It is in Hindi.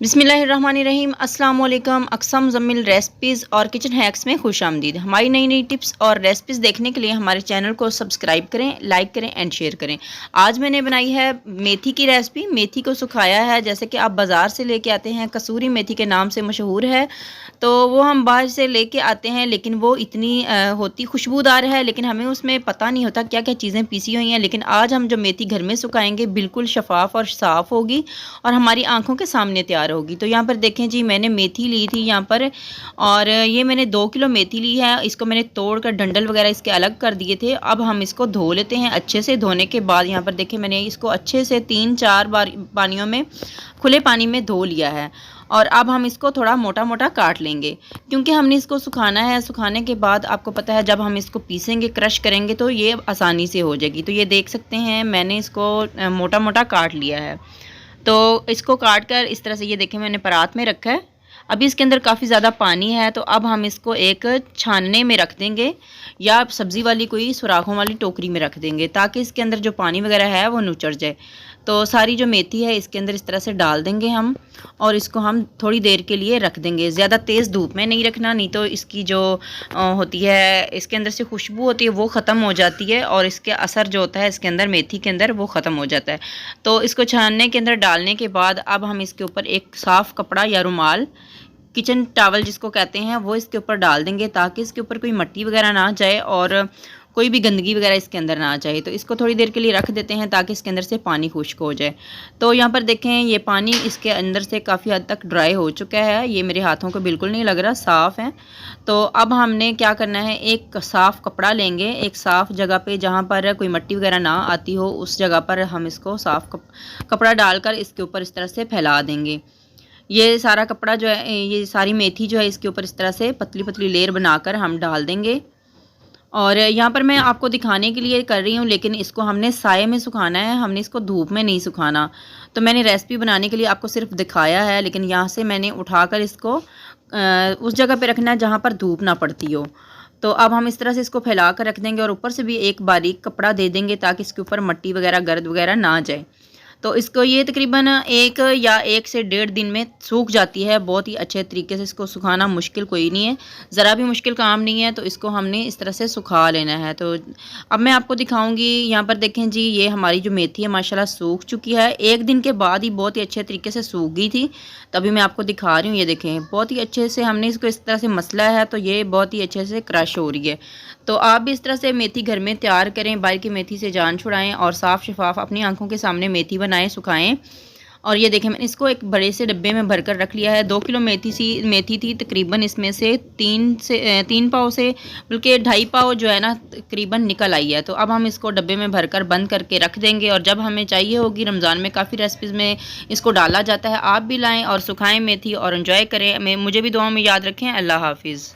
बिस्मिल्लाहिर्रहमानिर्रहीम अस्सलाम वालेकुम। अक़सम ज़मील रेसिपीज़ और किचन हैक्स में खुश आमदीद। हमारी नई नई टिप्स और रेसिपीज़ देखने के लिए हमारे चैनल को सब्सक्राइब करें, लाइक करें एंड शेयर करें। आज मैंने बनाई है मेथी की रेसिपी। मेथी को सुखाया है, जैसे कि आप बाज़ार से लेके आते हैं, कसूरी मेथी के नाम से मशहूर है। तो वो हम बाहर से लेके आते हैं, लेकिन वो इतनी होती खुशबूदार है, लेकिन हमें उसमें पता नहीं होता क्या क्या चीज़ें पीसी हुई हैं। लेकिन आज हम जो मेथी घर में सुखाएंगे बिल्कुल शफाफ और साफ़ होगी और हमारी आंखों के सामने तैयार होगी। तो यहाँ पर देखें जी, मैंने मेथी ली थी यहाँ पर, और ये मैंने 2 किलो मेथी ली है। इसको मैंने तोड़ कर डंडल वगैरह इसके अलग कर दिए थे। अब हम इसको धो लेते हैं अच्छे से। धोने के बाद यहाँ पर देखें, मैंने इसको अच्छे से 3-4 बार पानियों में, खुले पानी में धो लिया है। और अब हम इसको थोड़ा मोटा मोटा काट लेंगे, क्योंकि हमने इसको सुखाना है। सुखाने के बाद आपको पता है, जब हम इसको पीसेंगे, क्रश करेंगे, तो ये आसानी से हो जाएगी। तो ये देख सकते हैं, मैंने इसको मोटा मोटा काट लिया है। तो इसको काट कर इस तरह से, ये देखें, मैंने परात में रखा है। अभी इसके अंदर काफ़ी ज़्यादा पानी है, तो अब हम इसको एक छानने में रख देंगे, या सब्ज़ी वाली कोई सुराखों वाली टोकरी में रख देंगे, ताकि इसके अंदर जो पानी वगैरह है वो नुचड़ जाए। तो सारी जो मेथी है इसके अंदर इस तरह से डाल देंगे हम, और इसको हम थोड़ी देर के लिए रख देंगे। ज़्यादा तेज़ धूप में नहीं रखना, नहीं तो इसकी जो होती है, इसके अंदर से खुशबू होती है वो ख़त्म हो जाती है, और इसके असर जो होता है इसके अंदर, मेथी के अंदर, वो ख़त्म हो जाता है। तो इसको छानने के अंदर डालने के बाद अब हम इसके ऊपर एक साफ़ कपड़ा या रुमाल, किचन टॉवल जिसको कहते हैं, वो इसके ऊपर डाल देंगे, ताकि इसके ऊपर कोई मिट्टी वगैरह ना जाए और कोई भी गंदगी वगैरह इसके अंदर ना आ जाए। तो इसको थोड़ी देर के लिए रख देते हैं, ताकि इसके अंदर से पानी खुश्क हो जाए। तो यहाँ पर देखें, ये पानी इसके अंदर से काफ़ी हद तक ड्राई हो चुका है। ये मेरे हाथों को बिल्कुल नहीं लग रहा, साफ़ है। तो अब हमने क्या करना है, एक साफ़ कपड़ा लेंगे, एक साफ़ जगह पे जहाँ पर कोई मिट्टी वगैरह ना आती हो, उस जगह पर हम इसको साफ़ कपड़ा डालकर इसके ऊपर इस तरह से फैला देंगे। ये सारा कपड़ा जो है, ये सारी मेथी जो है, इसके ऊपर इस तरह से पतली पतली लेयर बनाकर हम डाल देंगे। और यहाँ पर मैं आपको दिखाने के लिए कर रही हूँ, लेकिन इसको हमने साये में सुखाना है, हमने इसको धूप में नहीं सुखाना। तो मैंने रेसिपी बनाने के लिए आपको सिर्फ दिखाया है, लेकिन यहाँ से मैंने उठाकर इसको उस जगह पे रखना है जहाँ पर धूप ना पड़ती हो। तो अब हम इस तरह से इसको फैला कर रख देंगे, और ऊपर से भी एक बारीक कपड़ा दे देंगे, ताकि इसके ऊपर मिट्टी वगैरह, गर्द वगैरह ना जाए। तो इसको ये तकरीबन 1 या 1 से 1.5 दिन में सूख जाती है। बहुत ही अच्छे तरीके से इसको सुखाना मुश्किल कोई नहीं है, ज़रा भी मुश्किल काम नहीं है। तो इसको हमने इस तरह से सुखा लेना है। तो अब मैं आपको दिखाऊंगी। यहाँ पर देखें जी, ये हमारी जो मेथी है माशाल्लाह सूख चुकी है। 1 दिन के बाद ही बहुत ही अच्छे तरीके से सूख गई थी, तभी मैं आपको दिखा रही हूँ। ये देखें, बहुत ही अच्छे से हमने इसको इस तरह से मसला है, तो ये बहुत ही अच्छे से क्रश हो रही है। तो आप भी इस तरह से मेथी घर में तैयार करें, बाहर की मेथी से जान छुड़ाएं, और साफ़ शफाफ अपनी आंखों के सामने मेथी बनाएं, सुखाएं। और ये देखें, मैंने इसको एक बड़े से डब्बे में भरकर रख लिया है। 2 किलो मेथी थी तकरीबन, इसमें से 3 पाव से बल्कि 2.5 पाव जो है ना, तकरीबन निकल आई है। तो अब हम इसको डब्बे में भरकर बंद करके रख देंगे, और जब हमें चाहिए होगी, रमज़ान में काफ़ी रेसिपीज़ में इसको डाला जाता है, आप भी लाएँ और सुखाएँ मेथी, और इन्जॉय करें। मुझे भी दुआ में याद रखें। अल्लाह हाफिज़।